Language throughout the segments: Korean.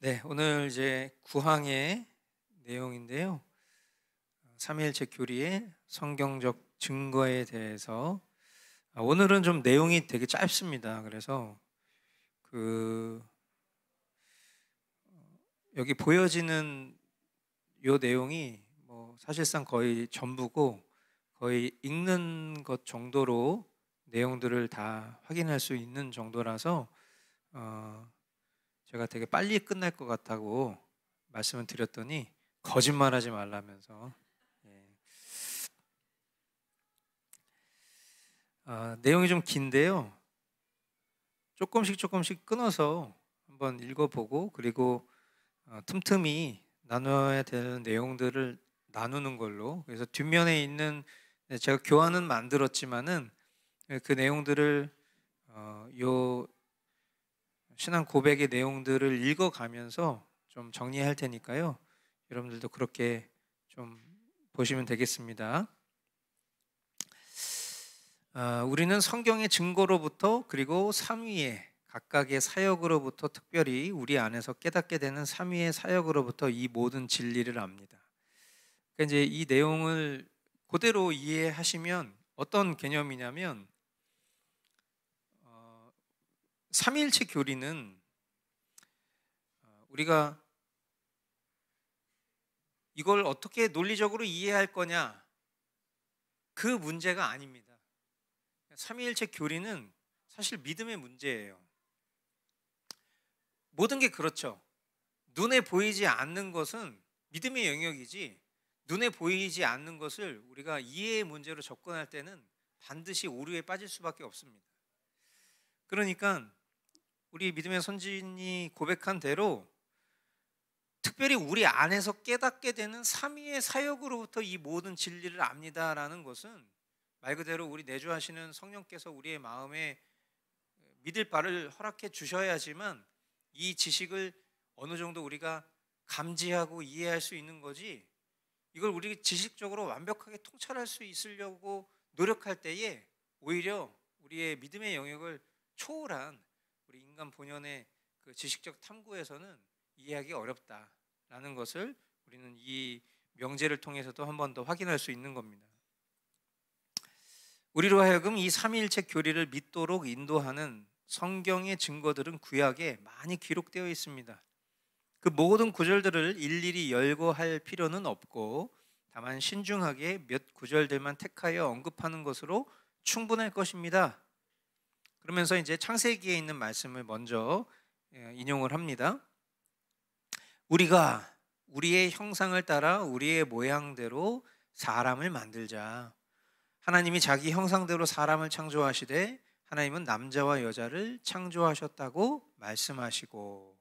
네, 오늘 이제 구항의 내용인데요. 삼위일체 교리의 성경적 증거에 대해서 오늘은 좀 내용이 되게 짧습니다. 그래서 그 여기 보여지는 요 내용이 뭐 사실상 거의 전부고 거의 읽는 것 정도로 내용들을 다 확인할 수 있는 정도라서 제가 되게 빨리 끝날 것 같다고 말씀을 드렸더니 거짓말하지 말라면서. 예. 내용이 좀 긴데요. 조금씩 끊어서 한번 읽어보고 그리고 틈틈이 나눠야 되는 내용들을 나누는 걸로. 그래서 뒷면에 있는 제가 교환은 만들었지만은 그 내용들을 요 신앙 고백의 내용들을 읽어가면서 좀 정리할 테니까요. 여러분들도 그렇게 좀 보시면 되겠습니다. 우리는 성경의 증거로부터 그리고 삼위의 각각의 사역으로부터 특별히 우리 안에서 깨닫게 되는 삼위의 사역으로부터 이 모든 진리를 압니다. 그러니까 이제 이 내용을 그대로 이해하시면 어떤 개념이냐면 삼위일체 교리는 우리가 이걸 어떻게 논리적으로 이해할 거냐 그 문제가 아닙니다. 삼위일체 교리는 사실 믿음의 문제예요. 모든 게 그렇죠. 눈에 보이지 않는 것은 믿음의 영역이지 눈에 보이지 않는 것을 우리가 이해의 문제로 접근할 때는 반드시 오류에 빠질 수밖에 없습니다. 그러니까 우리 믿음의 선진이 고백한 대로 특별히 우리 안에서 깨닫게 되는 삼위의 사역으로부터 이 모든 진리를 압니다라는 것은 말 그대로 우리 내주하시는 성령께서 우리의 마음에 믿을 바를 허락해 주셔야지만 이 지식을 어느 정도 우리가 감지하고 이해할 수 있는 거지, 이걸 우리 지식적으로 완벽하게 통찰할 수 있으려고 노력할 때에 오히려 우리의 믿음의 영역을 초월한 우리 인간 본연의 그 지식적 탐구에서는 이해하기 어렵다라는 것을 우리는 이 명제를 통해서도 한 번 더 확인할 수 있는 겁니다. 우리로 하여금 이 삼위일체 교리를 믿도록 인도하는 성경의 증거들은 구약에 많이 기록되어 있습니다. 그 모든 구절들을 일일이 열거할 필요는 없고 다만 신중하게 몇 구절들만 택하여 언급하는 것으로 충분할 것입니다. 그러면서 이제 창세기에 있는 말씀을 먼저 인용을 합니다. 우리가 우리의 형상을 따라 우리의 모양대로 사람을 만들자. 하나님이 자기 형상대로 사람을 창조하시되 하나님은 남자와 여자를 창조하셨다고 말씀하시고,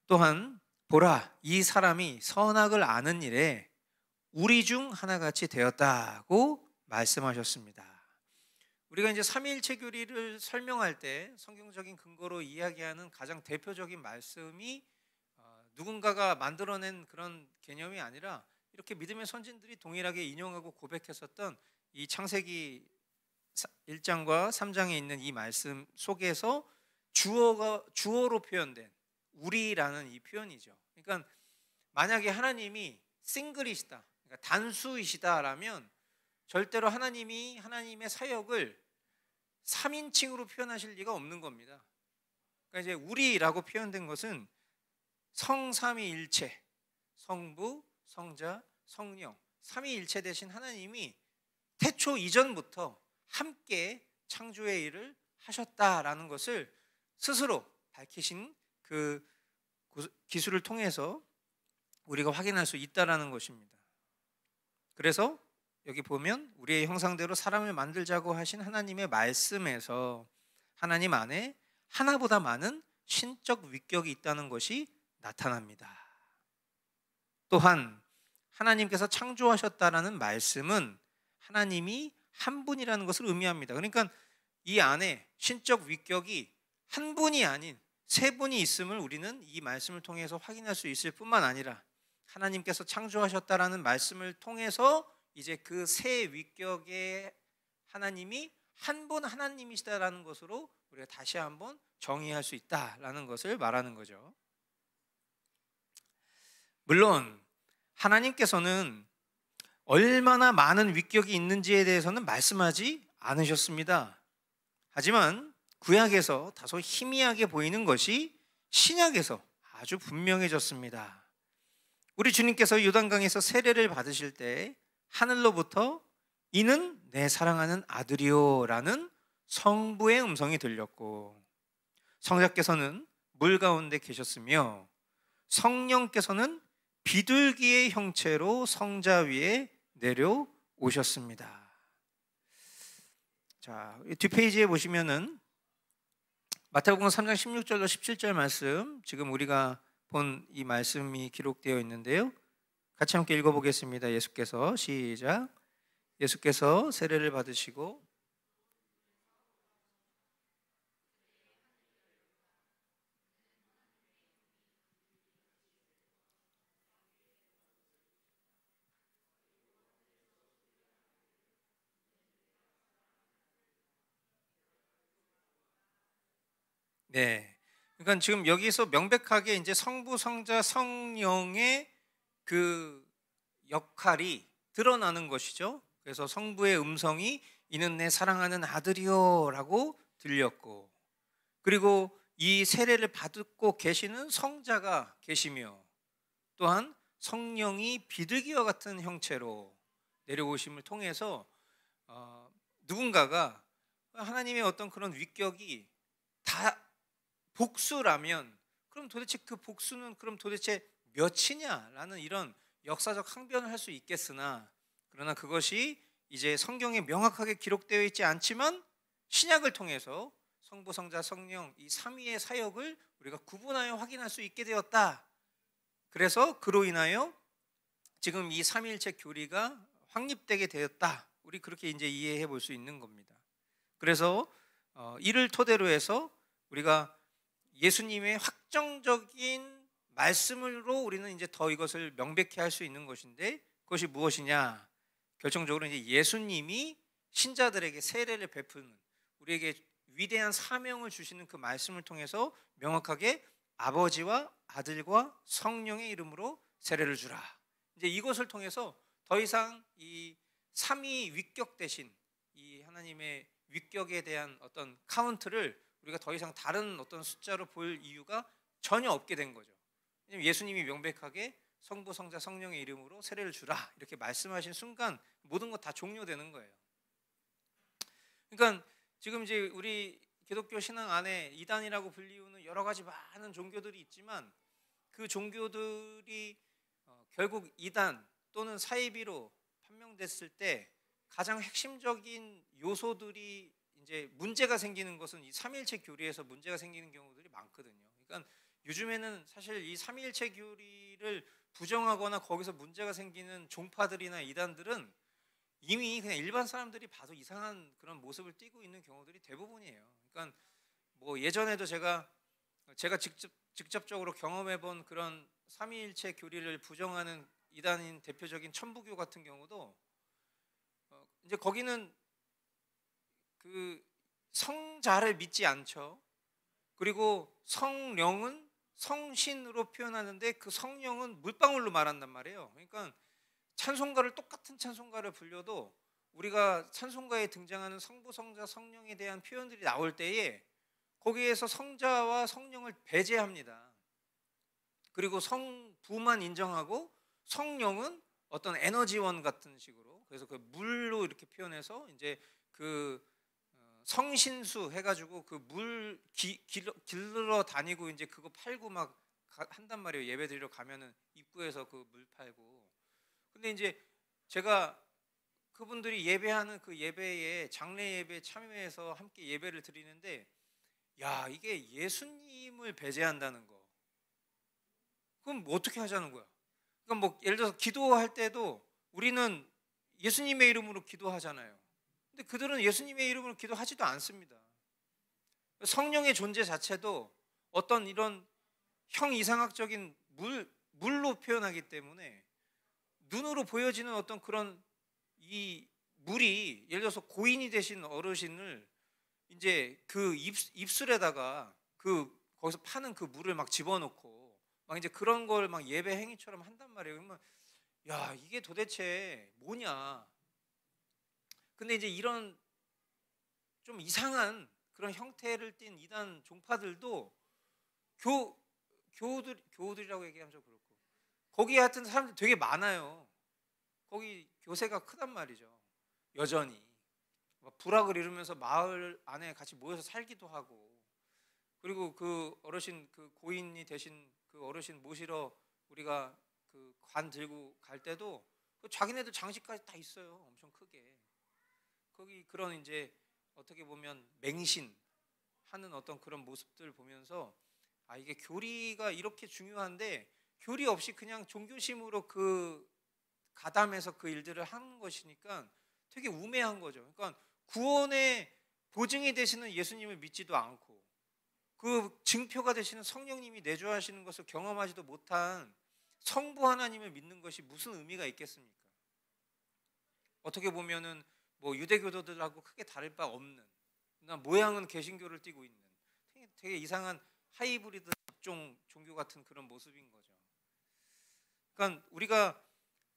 또한 보라 이 사람이 선악을 아는 일에 우리 중 하나같이 되었다고 말씀하셨습니다. 우리가 이제 삼위일체 교리를 설명할 때 성경적인 근거로 이야기하는 가장 대표적인 말씀이 누군가가 만들어낸 그런 개념이 아니라 이렇게 믿음의 선진들이 동일하게 인용하고 고백했었던 이 창세기 1장과 3장에 있는 이 말씀 속에서 주어로 표현된 우리라는 이 표현이죠. 그러니까 만약에 하나님이 싱글이시다, 그러니까 단수이시다라면 절대로 하나님이 하나님의 사역을 3인칭으로 표현하실 리가 없는 겁니다. 그러니까 이제 우리라고 표현된 것은 성삼위일체, 성부, 성자, 성령, 삼위일체 되신 하나님이 태초 이전부터 함께 창조의 일을 하셨다라는 것을 스스로 밝히신 그 기술을 통해서 우리가 확인할 수 있다라는 것입니다. 그래서 여기 보면 우리의 형상대로 사람을 만들자고 하신 하나님의 말씀에서 하나님 안에 하나보다 많은 신적 위격이 있다는 것이 나타납니다. 또한 하나님께서 창조하셨다라는 말씀은 하나님이 한 분이라는 것을 의미합니다. 그러니까 이 안에 신적 위격이 한 분이 아닌 세 분이 있음을 우리는 이 말씀을 통해서 확인할 수 있을 뿐만 아니라 하나님께서 창조하셨다라는 말씀을 통해서 이제 그 세 위격의 하나님이 한 분 하나님이시다라는 것으로 우리가 다시 한번 정의할 수 있다라는 것을 말하는 거죠. 물론 하나님께서는 얼마나 많은 위격이 있는지에 대해서는 말씀하지 않으셨습니다. 하지만 구약에서 다소 희미하게 보이는 것이 신약에서 아주 분명해졌습니다. 우리 주님께서 요단강에서 세례를 받으실 때 하늘로부터 이는 내 사랑하는 아들이요 라는 성부의 음성이 들렸고, 성자께서는 물 가운데 계셨으며 성령께서는 비둘기의 형체로 성자 위에 내려오셨습니다. 자, 뒷페이지에 보시면은 마태복음 3장 16절로 17절 말씀, 지금 우리가 본 이 말씀이 기록되어 있는데요. 같이 함께 읽어보겠습니다. 예수께서, 시작. 예수께서 세례를 받으시고 네. 그러니까 지금 여기서 명백하게 이제 성부, 성자, 성령의 그 역할이 드러나는 것이죠. 그래서 성부의 음성이 이는 내 사랑하는 아들이요라고 들렸고, 그리고 이 세례를 받고 계시는 성자가 계시며, 또한 성령이 비둘기와 같은 형체로 내려오심을 통해서 누군가가 하나님의 어떤 그런 위격이 다 복수라면, 그럼 도대체 그 복수는 그럼 도대체 몇이냐라는 이런 역사적 항변을 할 수 있겠으나, 그러나 그것이 이제 성경에 명확하게 기록되어 있지 않지만 신약을 통해서 성부, 성자, 성령 이 삼위의 사역을 우리가 구분하여 확인할 수 있게 되었다. 그래서 그로 인하여 지금 이 삼위일체 교리가 확립되게 되었다. 우리 그렇게 이제 이해해 볼 수 있는 겁니다. 그래서 이를 토대로 해서 우리가 예수님의 확정적인 말씀으로 우리는 이제 더 이것을 명백히 할 수 있는 것인데, 그것이 무엇이냐? 결정적으로 이제 예수님이 신자들에게 세례를 베푸는, 우리에게 위대한 사명을 주시는 그 말씀을 통해서 명확하게 아버지와 아들과 성령의 이름으로 세례를 주라. 이제 이것을 통해서 더 이상 이 삼위 위격 대신 이 하나님의 위격에 대한 어떤 카운트를 우리가 더 이상 다른 어떤 숫자로 볼 이유가 전혀 없게 된 거죠. 왜냐하면 예수님이 명백하게 성부, 성자, 성령의 이름으로 세례를 주라 이렇게 말씀하신 순간 모든 것 다 종료되는 거예요. 그러니까 지금 이제 우리 기독교 신앙 안에 이단이라고 불리우는 여러 가지 많은 종교들이 있지만, 그 종교들이 결국 이단 또는 사이비로 판명됐을 때 가장 핵심적인 요소들이 이제 문제가 생기는 것은 이 삼위일체 교리에서 문제가 생기는 경우들이 많거든요. 그러니까 요즘에는 사실 이 삼위일체 교리를 부정하거나 거기서 문제가 생기는 종파들이나 이단들은 이미 그냥 일반 사람들이 봐도 이상한 그런 모습을 띠고 있는 경우들이 대부분이에요. 그러니까 뭐 예전에도 제가 직접적으로 경험해 본 그런 삼위일체 교리를 부정하는 이단인 대표적인 천부교 같은 경우도 이제 거기는 그 성자를 믿지 않죠. 그리고 성령은 성신으로 표현하는데 그 성령은 물방울로 말한단 말이에요. 그러니까 찬송가를 똑같은 찬송가를 불려도 우리가 찬송가에 등장하는 성부, 성자, 성령에 대한 표현들이 나올 때에 거기에서 성자와 성령을 배제합니다. 그리고 성부만 인정하고 성령은 어떤 에너지원 같은 식으로, 그래서 그 물로 이렇게 표현해서 이제 그 성신수 해가지고 그 물 길러 다니고 이제 그거 팔고 막 한단 말이에요. 예배 드리러 가면은 입구에서 그 물 팔고. 근데 이제 제가 그분들이 예배하는 그 예배에 장례 예배 참여해서 함께 예배를 드리는데, 야, 이게 예수님을 배제한다는 거. 그럼 뭐 어떻게 하자는 거야? 그러니까 뭐 예를 들어서 기도할 때도 우리는 예수님의 이름으로 기도하잖아요. 근데 그들은 예수님의 이름으로 기도하지도 않습니다. 성령의 존재 자체도 어떤 이런 형이상학적인 물로 표현하기 때문에 눈으로 보여지는 어떤 그런 이 물이, 예를 들어서 고인이 되신 어르신을 이제 그 입술에다가 그 거기서 파는 그 물을 막 집어넣고 막 이제 그런 걸 막 예배 행위처럼 한단 말이에요. 그러면 야, 이게 도대체 뭐냐? 근데 이제 이런 좀 이상한 그런 형태를 띤 이단 종파들도 교우들이라고 얘기하면 좀 그렇고, 거기 하여튼 사람들 되게 많아요. 거기 교세가 크단 말이죠. 여전히 막 부락을 이루면서 마을 안에 같이 모여서 살기도 하고, 그리고 그 어르신, 그 고인이 되신 그 어르신 모시러 우리가 그 관 들고 갈 때도 그 자기네들 장식까지 다 있어요. 엄청 크게. 거기 그런 이제 어떻게 보면 맹신 하는 어떤 그런 모습들 보면서, 아, 이게 교리가 이렇게 중요한데 교리 없이 그냥 종교심으로 그 가담해서 그 일들을 하는 것이니까 되게 우매한 거죠. 그러니까 구원의 보증이 되시는 예수님을 믿지도 않고 그 증표가 되시는 성령님이 내주하시는 것을 경험하지도 못한 성부 하나님을 믿는 것이 무슨 의미가 있겠습니까? 어떻게 보면은 뭐 유대교도들하고 크게 다를 바 없는, 모양은 개신교를 띠고 있는 되게 이상한 하이브리드 잡종 종교 같은 그런 모습인 거죠. 그러니까 우리가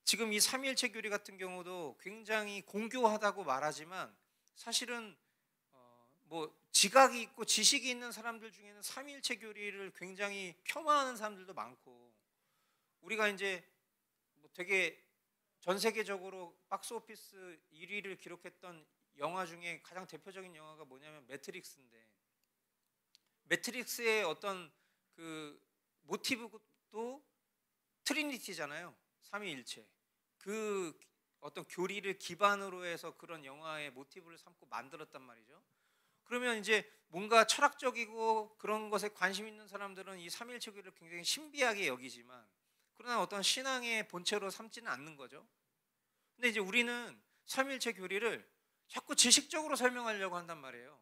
지금 이 삼위일체 교리 같은 경우도 굉장히 공교하다고 말하지만, 사실은 뭐 지각이 있고 지식이 있는 사람들 중에는 삼위일체 교리를 굉장히 폄하하는 사람들도 많고, 우리가 이제 뭐 되게 전 세계적으로 박스오피스 1위를 기록했던 영화 중에 가장 대표적인 영화가 뭐냐면 매트릭스인데, 매트릭스의 어떤 그 모티브도 트리니티잖아요. 삼위일체. 그 어떤 교리를 기반으로 해서 그런 영화의 모티브를 삼고 만들었단 말이죠. 그러면 이제 뭔가 철학적이고 그런 것에 관심 있는 사람들은 이 삼위일체 교리를 굉장히 신비하게 여기지만, 그러나 어떤 신앙의 본체로 삼지는 않는 거죠. 근데 이제 우리는 삼위일체 교리를 자꾸 지식적으로 설명하려고 한단 말이에요.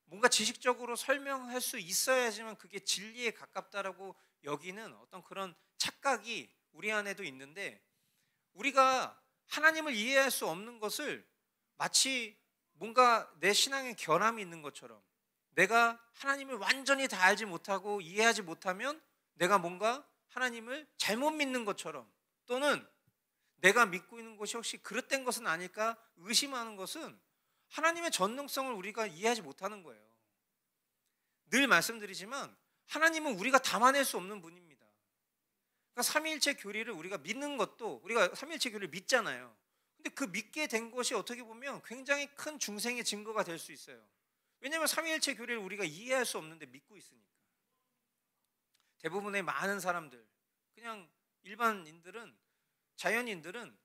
뭔가 지식적으로 설명할 수 있어야지만 그게 진리에 가깝다라고 여기는 어떤 그런 착각이 우리 안에도 있는데, 우리가 하나님을 이해할 수 없는 것을 마치 뭔가 내 신앙에 결함이 있는 것처럼, 내가 하나님을 완전히 다 알지 못하고 이해하지 못하면 내가 뭔가 하나님을 잘못 믿는 것처럼, 또는 내가 믿고 있는 것이 혹시 그릇된 것은 아닐까 의심하는 것은 하나님의 전능성을 우리가 이해하지 못하는 거예요. 늘 말씀드리지만 하나님은 우리가 담아낼 수 없는 분입니다. 그러니까 삼위일체 교리를 우리가 믿는 것도, 우리가 삼위일체 교리를 믿잖아요. 근데 그 믿게 된 것이 어떻게 보면 굉장히 큰 중생의 증거가 될 수 있어요. 왜냐하면 삼위일체 교리를 우리가 이해할 수 없는데 믿고 있으니까. 대부분의 많은 사람들, 그냥 일반인들은, 자연인들은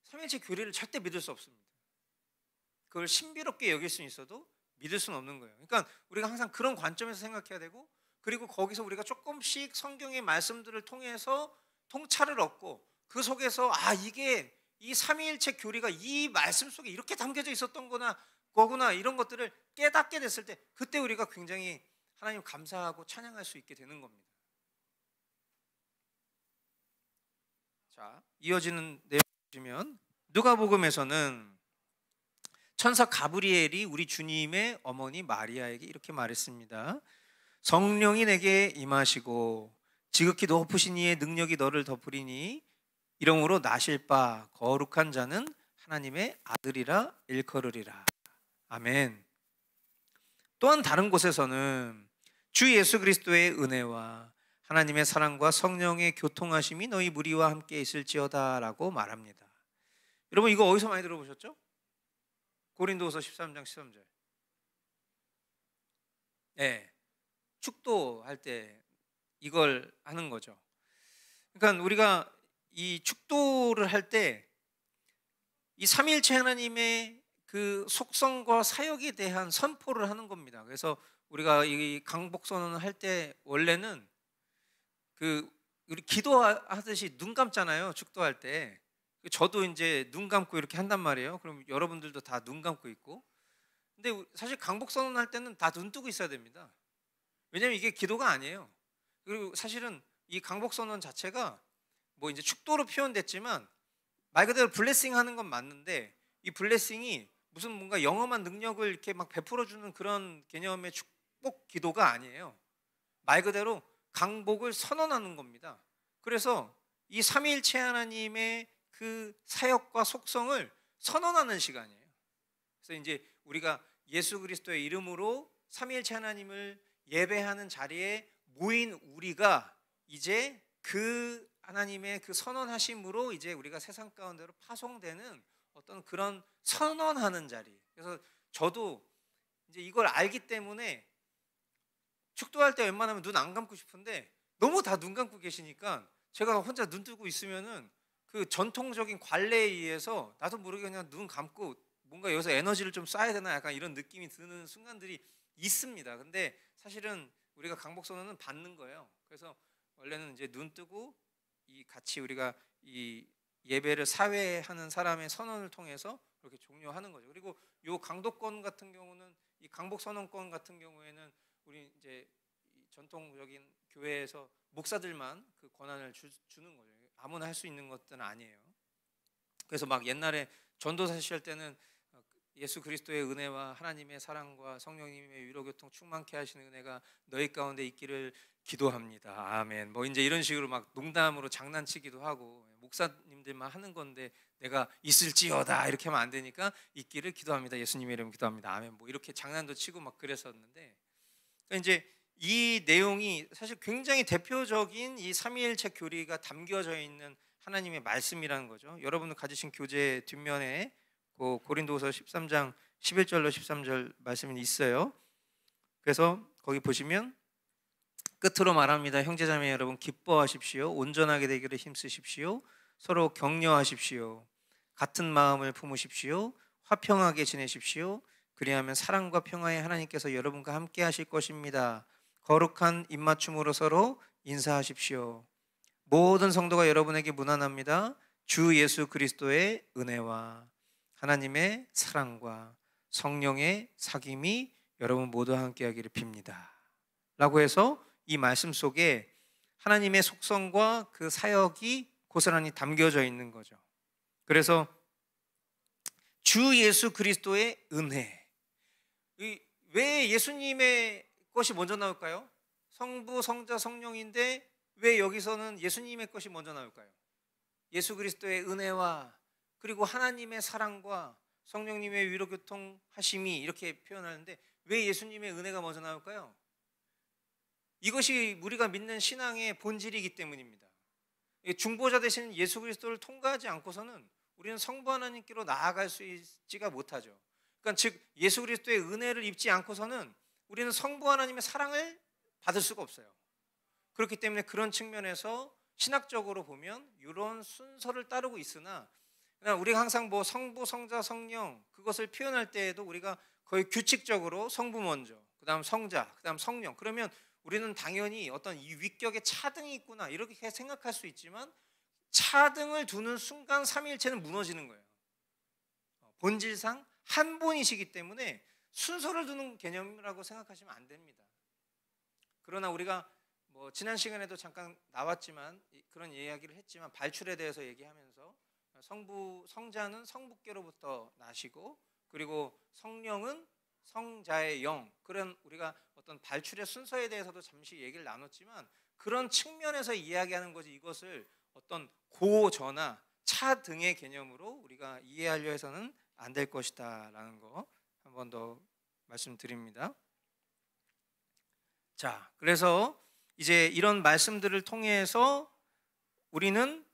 삼위일체 교리를 절대 믿을 수 없습니다. 그걸 신비롭게 여길 수는 있어도 믿을 수는 없는 거예요. 그러니까 우리가 항상 그런 관점에서 생각해야 되고, 그리고 거기서 우리가 조금씩 성경의 말씀들을 통해서 통찰을 얻고, 그 속에서 이게 이 삼위일체 교리가 이 말씀 속에 이렇게 담겨져 있었던 거구나 이런 것들을 깨닫게 됐을 때, 그때 우리가 굉장히 하나님 감사하고 찬양할 수 있게 되는 겁니다. 자, 이어지는 내용 보시면 누가복음에서는 천사 가브리엘이 우리 주님의 어머니 마리아에게 이렇게 말했습니다. 성령이 내게 임하시고 지극히 높으신 이의 능력이 너를 덮으리니 이러므로 나실 바 거룩한 자는 하나님의 아들이라 일컬으리라. 아멘. 또한 다른 곳에서는 주 예수 그리스도의 은혜와 하나님의 사랑과 성령의 교통하심이 너희 무리와 함께 있을지어다 라고 말합니다. 여러분, 이거 어디서 많이 들어보셨죠? 고린도후서 13장 13절. 네, 축도할 때 이걸 하는 거죠. 그러니까 우리가 이 축도를 할 때 이 삼위일체 하나님의 그 속성과 사역에 대한 선포를 하는 겁니다. 그래서 우리가 이 강복선언을 할 때 원래는 우리 기도하듯이 눈 감잖아요. 축도할 때. 저도 이제 눈 감고 이렇게 한단 말이에요. 그럼 여러분들도 다 눈 감고 있고. 근데 사실 강복선언 할 때는 다 눈 뜨고 있어야 됩니다. 왜냐면 이게 기도가 아니에요. 그리고 사실은 이 강복선언 자체가 뭐 이제 축도로 표현됐지만 말 그대로 블레싱 하는 건 맞는데, 이 블레싱이 무슨 뭔가 영험한 능력을 이렇게 막 베풀어 주는 그런 개념의 축복 기도가 아니에요. 말 그대로 강복을 선언하는 겁니다. 그래서 이 삼위일체 하나님의 그 사역과 속성을 선언하는 시간이에요. 그래서 이제 우리가 예수 그리스도의 이름으로 삼위일체 하나님을 예배하는 자리에 모인 우리가 이제 그 하나님의 그 선언하심으로 이제 우리가 세상 가운데로 파송되는 어떤 그런 선언하는 자리. 그래서 저도 이제 이걸 알기 때문에 축도할 때 웬만하면 눈 안 감고 싶은데 너무 다 눈 감고 계시니까 제가 혼자 눈 뜨고 있으면은 그 전통적인 관례에 의해서 나도 모르게 그냥 눈 감고 뭔가 여기서 에너지를 좀 쏴야 되나 약간 이런 느낌이 드는 순간들이 있습니다. 근데 사실은 우리가 강복선언은 받는 거예요. 그래서 원래는 이제 눈 뜨고 이 같이 우리가 이 예배를 사회하는 사람의 선언을 통해서 그렇게 종료하는 거죠. 그리고 요 강도권 같은 경우는 이 강복선언권 같은 경우에는 우리 이제 전통적인 교회에서 목사들만 그 권한을 주는 거죠. 아무나 할 수 있는 것들은 아니에요. 그래서 막 옛날에 전도사 시절 때는 예수 그리스도의 은혜와 하나님의 사랑과 성령님의 위로교통 충만케 하시는 은혜가 너희 가운데 있기를 기도합니다. 아멘. 뭐 이제 이런 식으로 막 농담으로 장난치기도 하고 목사님들만 하는 건데 내가 있을지어다 이렇게 하면 안 되니까 있기를 기도합니다. 예수님의 이름 기도합니다. 아멘. 뭐 이렇게 장난도 치고 막 그랬었는데 그러니까 이제 이 내용이 사실 굉장히 대표적인 이 삼위일체 교리가 담겨져 있는 하나님의 말씀이라는 거죠. 여러분들 가지신 교재 뒷면에 그 고린도후서 13장 11절로 13절 말씀이 있어요. 그래서 거기 보시면 끝으로 말합니다. 형제자매 여러분 기뻐하십시오. 온전하게 되기를 힘쓰십시오. 서로 격려하십시오. 같은 마음을 품으십시오. 화평하게 지내십시오. 그리하면 사랑과 평화의 하나님께서 여러분과 함께 하실 것입니다. 거룩한 입맞춤으로 서로 인사하십시오. 모든 성도가 여러분에게 문안합니다. 주 예수 그리스도의 은혜와 하나님의 사랑과 성령의 사귐이 여러분 모두와 함께 하기를 빕니다. 라고 해서 이 말씀 속에 하나님의 속성과 그 사역이 고스란히 담겨져 있는 거죠. 그래서 주 예수 그리스도의 은혜. 왜 예수님의 것이 먼저 나올까요? 성부, 성자, 성령인데 왜 여기서는 예수님의 것이 먼저 나올까요? 예수 그리스도의 은혜와 그리고 하나님의 사랑과 성령님의 위로교통 하심이 이렇게 표현하는데 왜 예수님의 은혜가 먼저 나올까요? 이것이 우리가 믿는 신앙의 본질이기 때문입니다. 중보자 되신 예수 그리스도를 통과하지 않고서는 우리는 성부 하나님께로 나아갈 수 있지가 못하죠. 그러니까 즉 예수 그리스도의 은혜를 입지 않고서는 우리는 성부 하나님의 사랑을 받을 수가 없어요. 그렇기 때문에 그런 측면에서 신학적으로 보면 이런 순서를 따르고 있으나 우리가 항상 뭐 성부, 성자, 성령 그것을 표현할 때에도 우리가 거의 규칙적으로 성부 먼저, 그 다음 성자, 그 다음 성령 그러면 우리는 당연히 어떤 이 위격에 차등이 있구나 이렇게 생각할 수 있지만 차등을 두는 순간 삼위일체는 무너지는 거예요. 본질상 한 분이시기 때문에 순서를 두는 개념이라고 생각하시면 안 됩니다. 그러나 우리가 뭐 지난 시간에도 잠깐 나왔지만 그런 이야기를 했지만 발출에 대해서 얘기하면서 성자는 성부께로부터 나시고 그리고 성령은 성자의 영 그런 우리가 어떤 발출의 순서에 대해서도 잠시 얘기를 나눴지만 그런 측면에서 이야기하는 거지 이것을 어떤 고저나 차등의 개념으로 우리가 이해하려 해서는 안 될 것이다 라는 거 한 번 더 말씀드립니다. 자, 그래서 이제 이런 말씀들을 통해서 우리는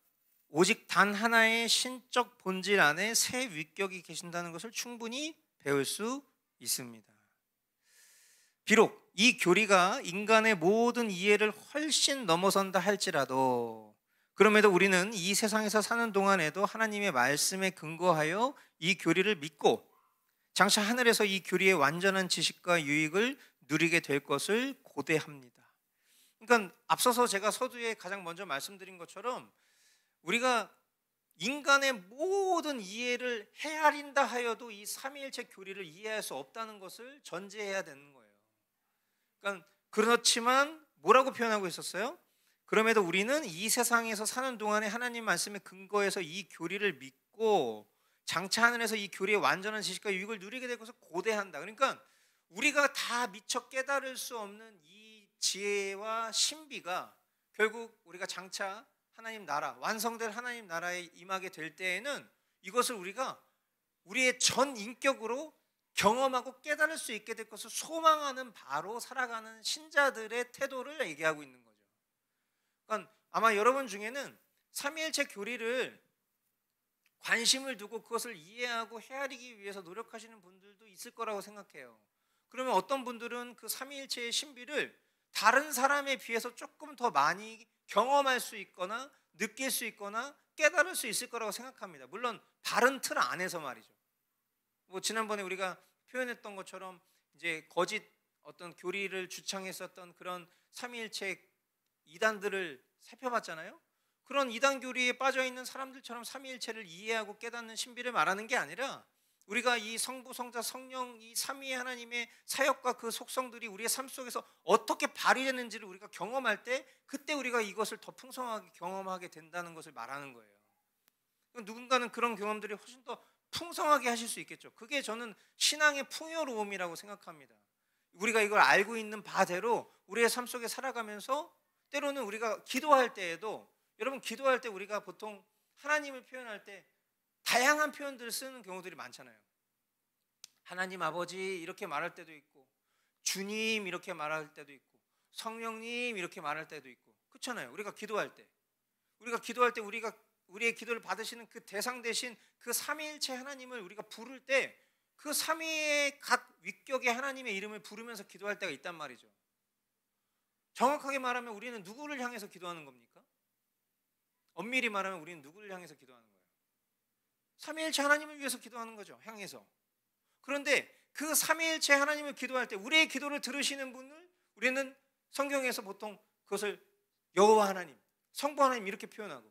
오직 단 하나의 신적 본질 안에 새 위격이 계신다는 것을 충분히 배울 수 있습니다. 비록 이 교리가 인간의 모든 이해를 훨씬 넘어선다 할지라도 그럼에도 우리는 이 세상에서 사는 동안에도 하나님의 말씀에 근거하여 이 교리를 믿고 장차 하늘에서 이 교리의 완전한 지식과 유익을 누리게 될 것을 고대합니다. 그러니까 앞서서 제가 서두에 가장 먼저 말씀드린 것처럼 우리가 인간의 모든 이해를 헤아린다 하여도 이 삼위일체 교리를 이해할 수 없다는 것을 전제해야 되는 거예요. 그러니까 그렇지만 뭐라고 표현하고 있었어요? 그럼에도 우리는 이 세상에서 사는 동안에 하나님 말씀에 근거해서 이 교리를 믿고 장차 하늘에서 이 교리의 완전한 지식과 유익을 누리게 될 것을 고대한다. 그러니까 우리가 다 미처 깨달을 수 없는 이 지혜와 신비가 결국 우리가 장차 하나님 나라, 완성될 하나님 나라에 임하게 될 때에는 이것을 우리가 우리의 전 인격으로 경험하고 깨달을 수 있게 될 것을 소망하는 바로 살아가는 신자들의 태도를 얘기하고 있는 거죠. 그러니까 아마 여러분 중에는 삼위일체 교리를 관심을 두고 그것을 이해하고 헤아리기 위해서 노력하시는 분들도 있을 거라고 생각해요. 그러면 어떤 분들은 그 삼위일체의 신비를 다른 사람에 비해서 조금 더 많이 경험할 수 있거나 느낄 수 있거나 깨달을 수 있을 거라고 생각합니다. 물론 바른 틀 안에서 말이죠. 뭐 지난번에 우리가 표현했던 것처럼 이제 거짓 어떤 교리를 주창했었던 그런 삼위일체 이단들을 살펴봤잖아요. 그런 이단 교리에 빠져 있는 사람들처럼 삼위일체를 이해하고 깨닫는 신비를 말하는 게 아니라 우리가 이 성부, 성자, 성령 이 삼위의 하나님의 사역과 그 속성들이 우리의 삶 속에서 어떻게 발휘되는지를 우리가 경험할 때 그때 우리가 이것을 더 풍성하게 경험하게 된다는 것을 말하는 거예요. 누군가는 그런 경험들이 훨씬 더 풍성하게 하실 수 있겠죠. 그게 저는 신앙의 풍요로움이라고 생각합니다. 우리가 이걸 알고 있는 바대로 우리의 삶 속에 살아가면서 때로는 우리가 기도할 때에도 여러분 기도할 때 우리가 보통 하나님을 표현할 때 다양한 표현들을 쓰는 경우들이 많잖아요. 하나님 아버지 이렇게 말할 때도 있고 주님 이렇게 말할 때도 있고 성령님 이렇게 말할 때도 있고 그렇잖아요. 우리가 기도할 때 우리가 우리의 기도를 받으시는 그 대상 대신 그 삼위일체 하나님을 우리가 부를 때 그 삼위의 각 위격의 하나님의 이름을 부르면서 기도할 때가 있단 말이죠. 정확하게 말하면 우리는 누구를 향해서 기도하는 겁니까? 엄밀히 말하면 우리는 누구를 향해서 기도하는 거예요? 삼위일체 하나님을 위해서 기도하는 거죠. 향해서. 그런데 그 삼위일체 하나님을 기도할 때 우리의 기도를 들으시는 분을 우리는 성경에서 보통 그것을 여호와 하나님, 성부 하나님 이렇게 표현하고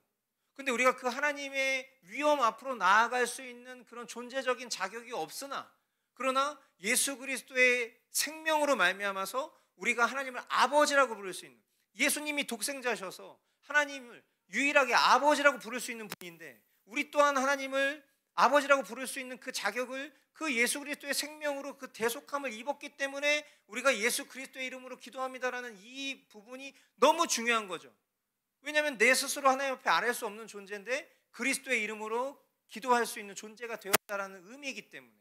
근데 우리가 그 하나님의 위엄 앞으로 나아갈 수 있는 그런 존재적인 자격이 없으나 그러나 예수 그리스도의 생명으로 말미암아서 우리가 하나님을 아버지라고 부를 수 있는 예수님이 독생자셔서 하나님을 유일하게 아버지라고 부를 수 있는 분인데 우리 또한 하나님을 아버지라고 부를 수 있는 그 자격을 그 예수 그리스도의 생명으로 그 대속함을 입었기 때문에 우리가 예수 그리스도의 이름으로 기도합니다라는 이 부분이 너무 중요한 거죠. 왜냐하면 내 스스로 하나님 앞에 아뢰 수 없는 존재인데 그리스도의 이름으로 기도할 수 있는 존재가 되었다라는 의미이기 때문에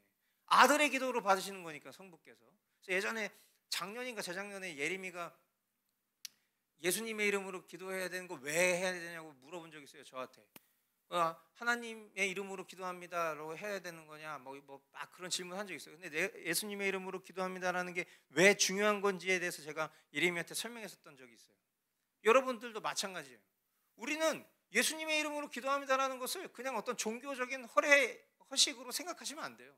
아들의 기도로 받으시는 거니까 성부께서. 그래서 예전에 작년인가 재작년에 예림이가 예수님의 이름으로 기도해야 되는 거 왜 해야 되냐고 물어본 적이 있어요. 저한테. 하나님의 이름으로 기도합니다라고 해야 되는 거냐 막 그런 질문 한 적이 있어요. 근데 예수님의 이름으로 기도합니다라는 게 왜 중요한 건지에 대해서 제가 예림이한테 설명했었던 적이 있어요. 여러분들도 마찬가지예요. 우리는 예수님의 이름으로 기도합니다라는 것을 그냥 어떤 종교적인 허식으로 생각하시면 안 돼요.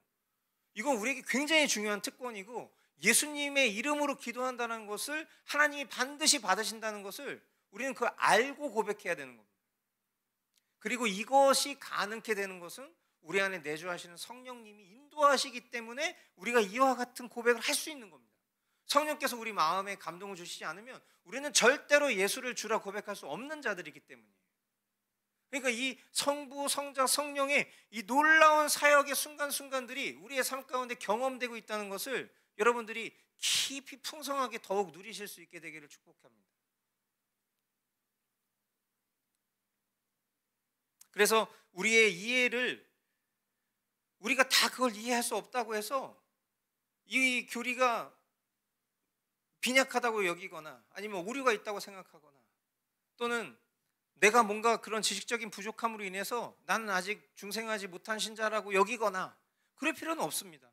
이건 우리에게 굉장히 중요한 특권이고 예수님의 이름으로 기도한다는 것을 하나님이 반드시 받으신다는 것을 우리는 그걸 알고 고백해야 되는 겁니다. 그리고 이것이 가능케 되는 것은 우리 안에 내주하시는 성령님이 인도하시기 때문에 우리가 이와 같은 고백을 할 수 있는 겁니다. 성령께서 우리 마음에 감동을 주시지 않으면 우리는 절대로 예수를 주라 고백할 수 없는 자들이기 때문이에요. 그러니까 이 성부, 성자, 성령의 이 놀라운 사역의 순간순간들이 우리의 삶 가운데 경험되고 있다는 것을 여러분들이 깊이 풍성하게 더욱 누리실 수 있게 되기를 축복합니다. 그래서 우리의 이해를 우리가 다 그걸 이해할 수 없다고 해서 이 교리가 빈약하다고 여기거나 아니면 오류가 있다고 생각하거나 또는 내가 뭔가 그런 지식적인 부족함으로 인해서 나는 아직 중생하지 못한 신자라고 여기거나 그럴 필요는 없습니다.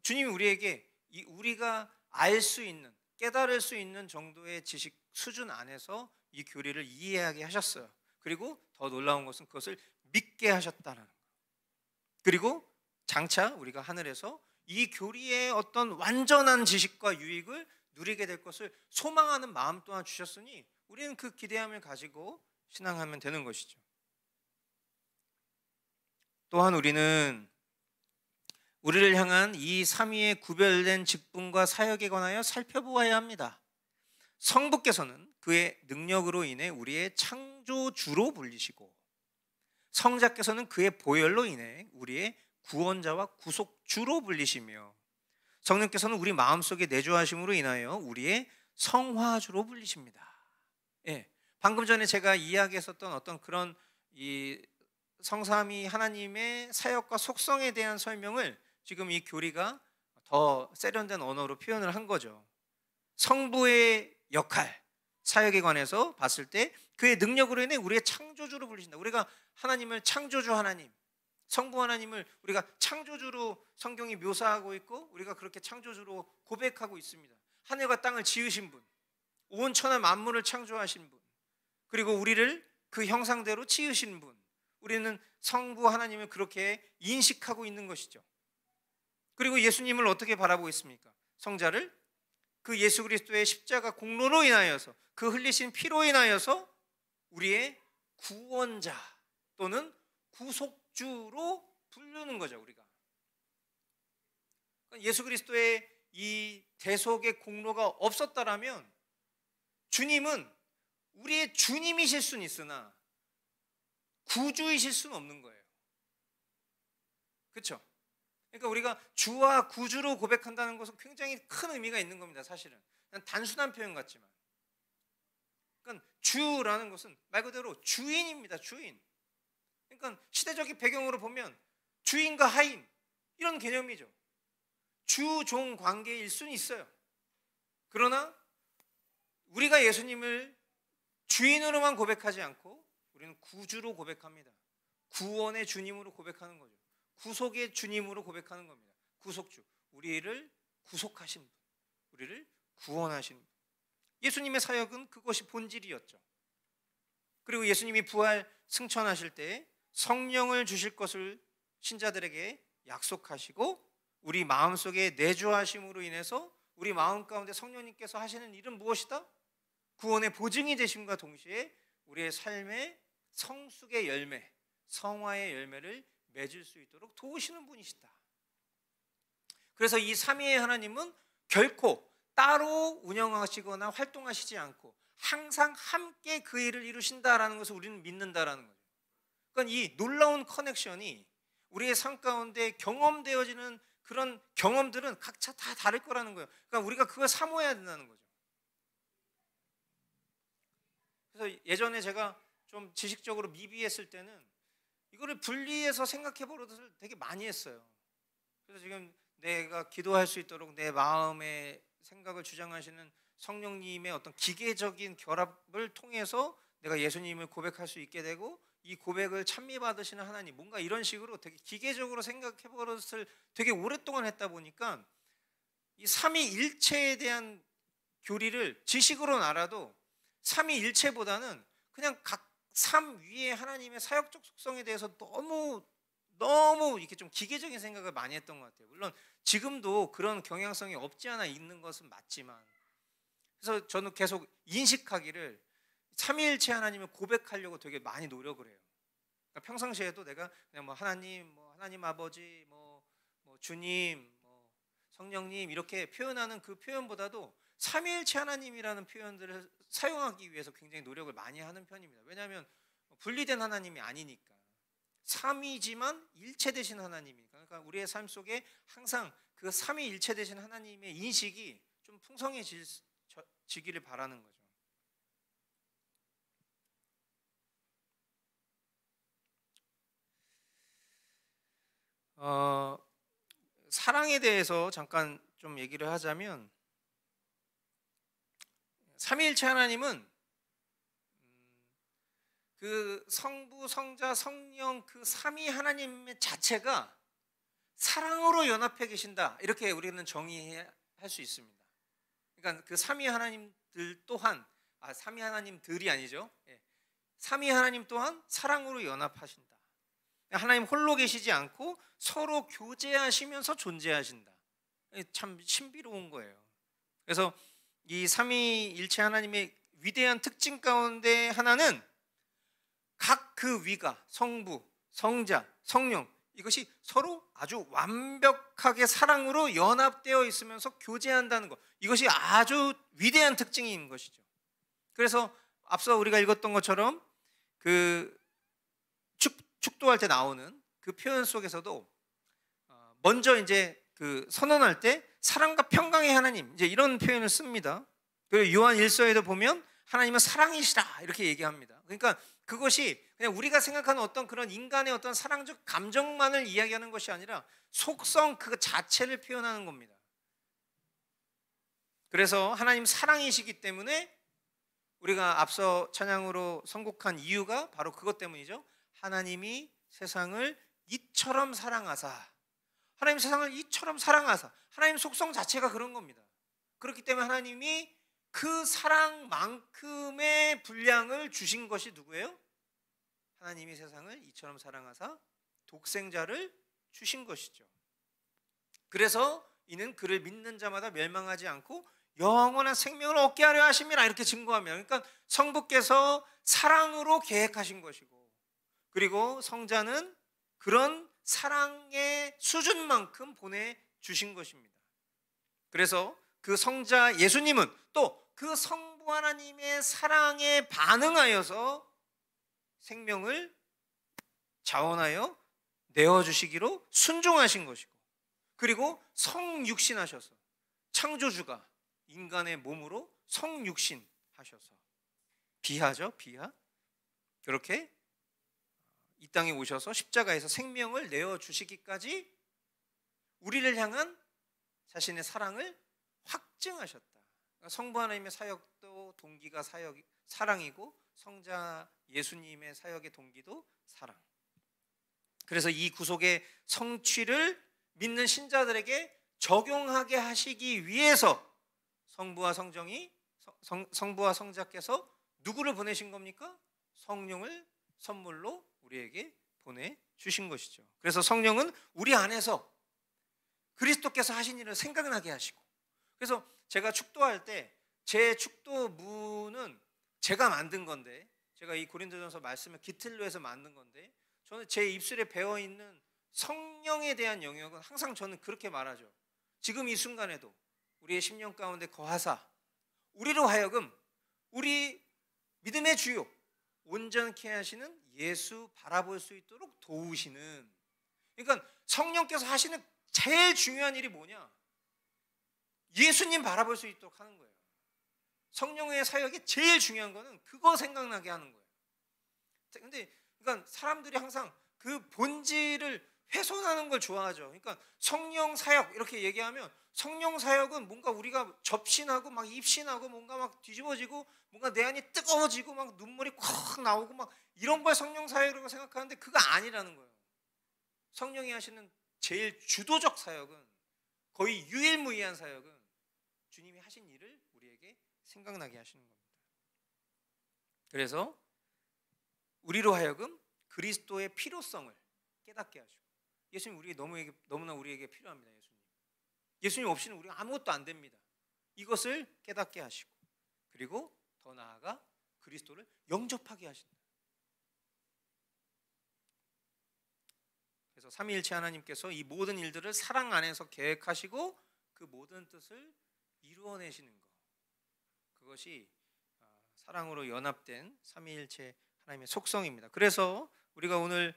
주님이 우리에게 우리가 알 수 있는 깨달을 수 있는 정도의 지식 수준 안에서 이 교리를 이해하게 하셨어요. 그리고 더 놀라운 것은 그것을 믿게 하셨다는 것. 그리고 장차 우리가 하늘에서 이 교리의 어떤 완전한 지식과 유익을 누리게 될 것을 소망하는 마음 또한 주셨으니 우리는 그 기대함을 가지고 신앙하면 되는 것이죠. 또한 우리는 우리를 향한 이 삼위의 구별된 직분과 사역에 관하여 살펴보아야 합니다. 성부께서는 그의 능력으로 인해 우리의 창조주로 불리시고 성자께서는 그의 보혈로 인해 우리의 구원자와 구속주로 불리시며 성령께서는 우리 마음속에 내주하심으로 인하여 우리의 성화주로 불리십니다. 예, 방금 전에 제가 이야기했었던 어떤 그런 이 성삼위 하나님의 사역과 속성에 대한 설명을 지금 이 교리가 더 세련된 언어로 표현을 한 거죠. 성부의 역할, 사역에 관해서 봤을 때 그의 능력으로 인해 우리의 창조주로 불리신다. 우리가 하나님을 창조주 하나님, 성부 하나님을 우리가 창조주로 성경이 묘사하고 있고 우리가 그렇게 창조주로 고백하고 있습니다. 하늘과 땅을 지으신 분, 온 천하 만물을 창조하신 분, 그리고 우리를 그 형상대로 지으신 분, 우리는 성부 하나님을 그렇게 인식하고 있는 것이죠. 그리고 예수님을 어떻게 바라보고 있습니까? 성자를 그 예수 그리스도의 십자가 공로로 인하여서, 그 흘리신 피로 인하여서 우리의 구원자 또는 구속주로 부르는 거죠. 우리가 예수 그리스도의 이 대속의 공로가 없었다라면 주님은 우리의 주님이실 수는 있으나 구주이실 수는 없는 거예요. 그렇죠? 그러니까 우리가 주와 구주로 고백한다는 것은 굉장히 큰 의미가 있는 겁니다. 사실은 단순한 표현 같지만, 그러니까 주라는 것은 말 그대로 주인입니다. 주인. 그러니까 시대적인 배경으로 보면 주인과 하인 이런 개념이죠. 주종 관계일 수는 있어요. 그러나 우리가 예수님을 주인으로만 고백하지 않고 우리는 구주로 고백합니다. 구원의 주님으로 고백하는 거죠. 구속의 주님으로 고백하는 겁니다. 구속주, 우리를 구속하신 분, 우리를 구원하신 분. 예수님의 사역은 그것이 본질이었죠. 그리고 예수님이 부활 승천하실 때 성령을 주실 것을 신자들에게 약속하시고 우리 마음속에 내주하심으로 인해서 우리 마음 가운데 성령님께서 하시는 일은 무엇이다? 구원의 보증이 되심과 동시에 우리의 삶의 성숙의 열매, 성화의 열매를 맺을 수 있도록 도우시는 분이시다. 그래서 이 삼위의 하나님은 결코 따로 운영하시거나 활동하시지 않고 항상 함께 그 일을 이루신다라는 것을 우리는 믿는다라는 거죠. 그러니까 이 놀라운 커넥션이 우리의 삶 가운데 경험되어지는 그런 경험들은 각자 다 다를 거라는 거예요. 그러니까 우리가 그걸 사모해야 된다는 거죠. 그래서 예전에 제가 좀 지식적으로 미비했을 때는 이거를 분리해서 생각해 보려도 되게 많이 했어요. 그래서 지금 내가 기도할 수 있도록 내 마음의 생각을 주장하시는 성령님의 어떤 기계적인 결합을 통해서 내가 예수님을 고백할 수 있게 되고 이 고백을 찬미받으시는 하나님, 뭔가 이런 식으로 되게 기계적으로 생각해 버릇을 되게 오랫동안 했다 보니까 이 삼위일체에 대한 교리를 지식으로는 알아도 삼위일체보다는 그냥 각 삼위의 하나님의 사역적 속성에 대해서 너무 이렇게 좀 기계적인 생각을 많이 했던 것 같아요. 물론 지금도 그런 경향성이 없지 않아 있는 것은 맞지만, 그래서 저는 계속 인식하기를 삼위일체 하나님을 고백하려고 되게 많이 노력을 해요. 그러니까 평상시에도 내가 그냥 뭐 하나님, 뭐 하나님 아버지, 뭐 주님, 뭐 성령님 이렇게 표현하는 그 표현보다도 삼위일체 하나님이라는 표현들을 사용하기 위해서 굉장히 노력을 많이 하는 편입니다. 왜냐하면 분리된 하나님이 아니니까, 삼위지만 일체 되신 하나님이니까. 그러니까 우리의 삶 속에 항상 그 삼위일체 되신 하나님의 인식이 좀 풍성해지기를 바라는 거죠. 사랑에 대해서 잠깐 좀 얘기를 하자면, 삼위일체 하나님은 그 성부, 성자, 성령 그 삼위 하나님 자체가 사랑으로 연합해 계신다, 이렇게 우리는 정의할 수 있습니다. 그러니까 그 삼위 하나님들 또한, 삼위 하나님들이 아니죠. 삼위 하나님 또한 사랑으로 연합하신다. 하나님 홀로 계시지 않고 서로 교제하시면서 존재하신다. 참 신비로운 거예요. 그래서 이 삼위일체 하나님의 위대한 특징 가운데 하나는 각 그 위가 성부, 성자, 성령, 이것이 서로 아주 완벽하게 사랑으로 연합되어 있으면서 교제한다는 것, 이것이 아주 위대한 특징인 것이죠. 그래서 앞서 우리가 읽었던 것처럼 그 축도할 때 나오는 그 표현 속에서도 먼저 이제 그 선언할 때 사랑과 평강의 하나님, 이제 이런 표현을 씁니다. 그리고 요한 1서에도 보면 하나님은 사랑이시다 이렇게 얘기합니다. 그러니까 그것이 그냥 우리가 생각하는 어떤 그런 인간의 어떤 사랑적 감정만을 이야기하는 것이 아니라 속성 그 자체를 표현하는 겁니다. 그래서 하나님 사랑이시기 때문에 우리가 앞서 찬양으로 선곡한 이유가 바로 그것 때문이죠. 하나님이 세상을 이처럼 사랑하사, 하나님 세상을 이처럼 사랑하사, 하나님 속성 자체가 그런 겁니다. 그렇기 때문에 하나님이 그 사랑만큼의 분량을 주신 것이 누구예요? 하나님이 세상을 이처럼 사랑하사 독생자를 주신 것이죠. 그래서 이는 그를 믿는 자마다 멸망하지 않고 영원한 생명을 얻게 하려 하심이라 이렇게 증거하며, 그러니까 성부께서 사랑으로 계획하신 것이고, 그리고 성자는 그런 사랑의 수준만큼 보내주신 것입니다. 그래서 그 성자 예수님은 또 그 성부 하나님의 사랑에 반응하여서 생명을 자원하여 내어주시기로 순종하신 것이고, 그리고 성육신하셔서 창조주가 인간의 몸으로 성육신하셔서 비하죠, 비하. 그렇게 이 땅에 오셔서 십자가에서 생명을 내어주시기까지 우리를 향한 자신의 사랑을 확증하셨다. 성부 하나님의 사역도 동기가 사랑이고 성자 예수님의 사역의 동기도 사랑. 그래서 이 구속의 성취를 믿는 신자들에게 적용하게 하시기 위해서 성부와 성자께서 누구를 보내신 겁니까? 성령을 선물로 우리에게 보내주신 것이죠. 그래서 성령은 우리 안에서 그리스도께서 하신 일을 생각나게 하시고, 그래서 제가 축도할 때 제 축도문은 제가 만든 건데, 제가 이 고린도전서 말씀을 기틀로 해서 만든 건데, 저는 제 입술에 배어있는 성령에 대한 영역은 항상 저는 그렇게 말하죠. 지금 이 순간에도 우리의 심령 가운데 거하사 우리로 하여금 우리 믿음의 주요 온전케 하시는 예수 바라볼 수 있도록 도우시는, 그러니까 성령께서 하시는 제일 중요한 일이 뭐냐? 예수님 바라볼 수 있도록 하는 거예요. 성령의 사역이 제일 중요한 거는 그거 생각나게 하는 거예요. 근데 그러니까 사람들이 항상 그 본질을 훼손하는 걸 좋아하죠. 그러니까 성령 사역 이렇게 얘기하면 성령 사역은 뭔가 우리가 접신하고 막 입신하고 뭔가 막 뒤집어지고 뭔가 내 안이 뜨거워지고 막 눈물이 콱 나오고 막 이런 걸 성령 사역이라고 생각하는데 그거 아니라는 거예요. 성령이 하시는 제일 주도적 사역은, 거의 유일무이한 사역은 주님이 하신 일을 우리에게 생각나게 하시는 겁니다. 그래서 우리로 하여금 그리스도의 필요성을 깨닫게 하시고, 예수님 너무나 우리에게 필요합니다. 예수님 없이는 우리가 아무것도 안 됩니다. 이것을 깨닫게 하시고, 그리고 더 나아가 그리스도를 영접하게 하신다. 그래서 삼위일체 하나님께서 이 모든 일들을 사랑 안에서 계획하시고 그 모든 뜻을 이루어내시는 것, 그것이 사랑으로 연합된 삼위일체 하나님의 속성입니다. 그래서 우리가 오늘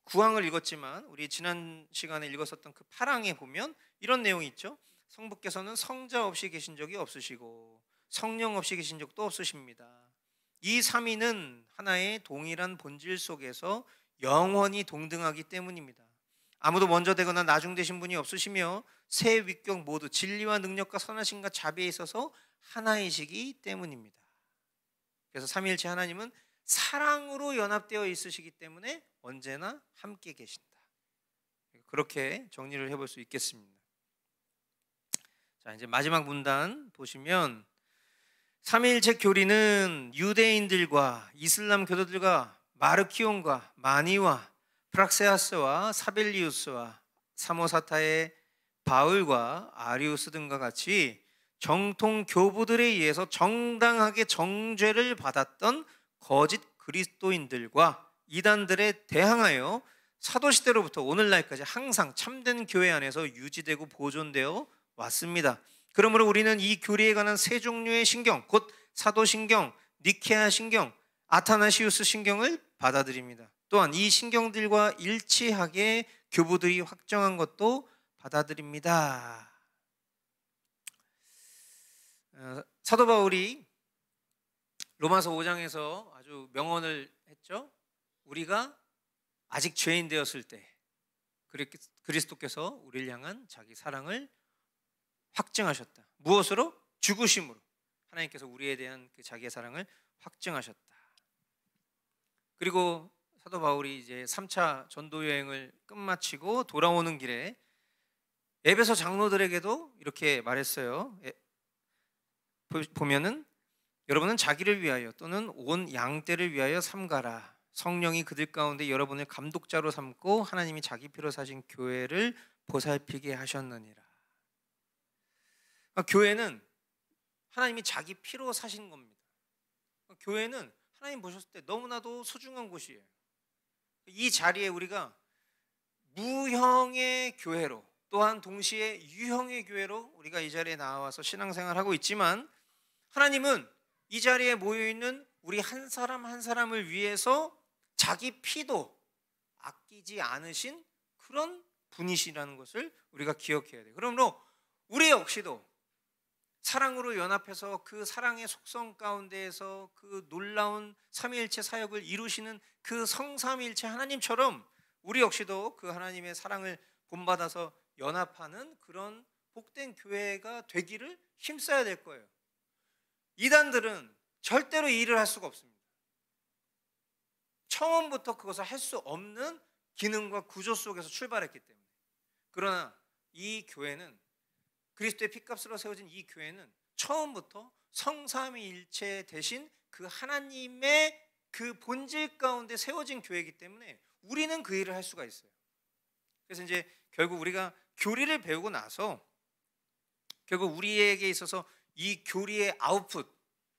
구항을 읽었지만 우리 지난 시간에 읽었었던 그 8항에 보면 이런 내용이 있죠. 성부께서는 성자 없이 계신 적이 없으시고 성령 없이 계신 적도 없으십니다. 이 삼위는 하나의 동일한 본질 속에서 영원히 동등하기 때문입니다. 아무도 먼저 되거나 나중 되신 분이 없으시며 세 위격 모두 진리와 능력과 선하심과 자비에 있어서 하나이시기 때문입니다. 그래서 삼위일체 하나님은 사랑으로 연합되어 있으시기 때문에 언제나 함께 계신다. 그렇게 정리를 해볼 수 있겠습니다. 자, 이제 마지막 문단 보시면 삼위일체 교리는 유대인들과 이슬람 교도들과 마르키온과 마니와 프락세아스와 사벨리우스와 사모사타의 바울과 아리우스 등과 같이 정통 교부들에 의해서 정당하게 정죄를 받았던 거짓 그리스도인들과 이단들에 대항하여 사도시대로부터 오늘날까지 항상 참된 교회 안에서 유지되고 보존되어 왔습니다. 그러므로 우리는 이 교리에 관한 세 종류의 신경, 곧 사도신경, 니케아 신경, 아타나시우스 신경을 받아들입니다. 또한 이 신경들과 일치하게 교부들이 확정한 것도 받아들입니다. 사도 바울이 로마서 5장에서 아주 명언을 했죠. 우리가 아직 죄인 되었을 때 그리스도께서 우리를 향한 자기 사랑을 확증하셨다. 무엇으로? 죽으심으로. 하나님께서 우리에 대한 그 자기의 사랑을 확증하셨다. 그리고 사도 바울이 이제 3차 전도 여행을 끝마치고 돌아오는 길에 에베소 장로들에게도 이렇게 말했어요. 보면은 여러분은 자기를 위하여 또는 온 양떼를 위하여 삼가라. 성령이 그들 가운데 여러분을 감독자로 삼고 하나님이 자기 피로 사신 교회를 보살피게 하셨느니라. 교회는 하나님이 자기 피로 사신 겁니다. 교회는 하나님 보셨을 때 너무나도 소중한 곳이에요. 이 자리에 우리가 무형의 교회로 또한 동시에 유형의 교회로 우리가 이 자리에 나와서 신앙생활하고 있지만 하나님은 이 자리에 모여있는 우리 한 사람 한 사람을 위해서 자기 피도 아끼지 않으신 그런 분이시라는 것을 우리가 기억해야 돼요. 그러므로 우리 역시도 사랑으로 연합해서 그 사랑의 속성 가운데에서 그 놀라운 삼위일체 사역을 이루시는 그 성삼위일체 하나님처럼 우리 역시도 그 하나님의 사랑을 본받아서 연합하는 그런 복된 교회가 되기를 힘써야 될 거예요. 이단들은 절대로 이 일을 할 수가 없습니다. 처음부터 그것을 할 수 없는 기능과 구조 속에서 출발했기 때문에. 그러나 이 교회는 그리스도의 피값으로 세워진 이 교회는 처음부터 성삼위일체 대신 그 하나님의 그 본질 가운데 세워진 교회이기 때문에 우리는 그 일을 할 수가 있어요. 그래서 이제 결국 우리가 교리를 배우고 나서 결국 우리에게 있어서 이 교리의 아웃풋,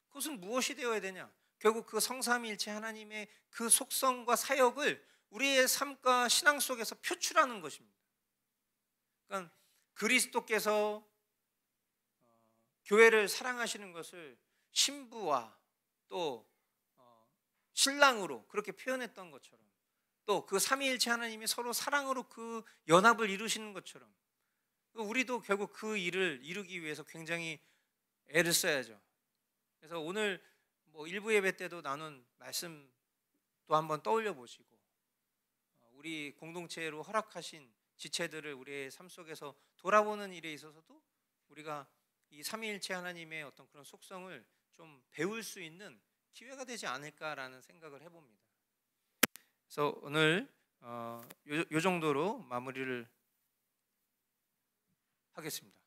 그것은 무엇이 되어야 되냐? 결국 그 성삼위일체 하나님의 그 속성과 사역을 우리의 삶과 신앙 속에서 표출하는 것입니다. 그러니까 그리스도께서 교회를 사랑하시는 것을 신부와 또 신랑으로 그렇게 표현했던 것처럼 또 그 삼위일체 하나님이 서로 사랑으로 그 연합을 이루시는 것처럼 우리도 결국 그 일을 이루기 위해서 굉장히 애를 써야죠. 그래서 오늘 뭐 일부 예배 때도 나눈 말씀도 한번 떠올려 보시고 우리 공동체로 허락하신 지체들을 우리의 삶 속에서 돌아보는 일에 있어서도 우리가 이 삼위일체 하나님의 어떤 그런 속성을 좀 배울 수 있는 기회가 되지 않을까라는 생각을 해봅니다. 그래서 오늘 요 정도로 마무리를 하겠습니다.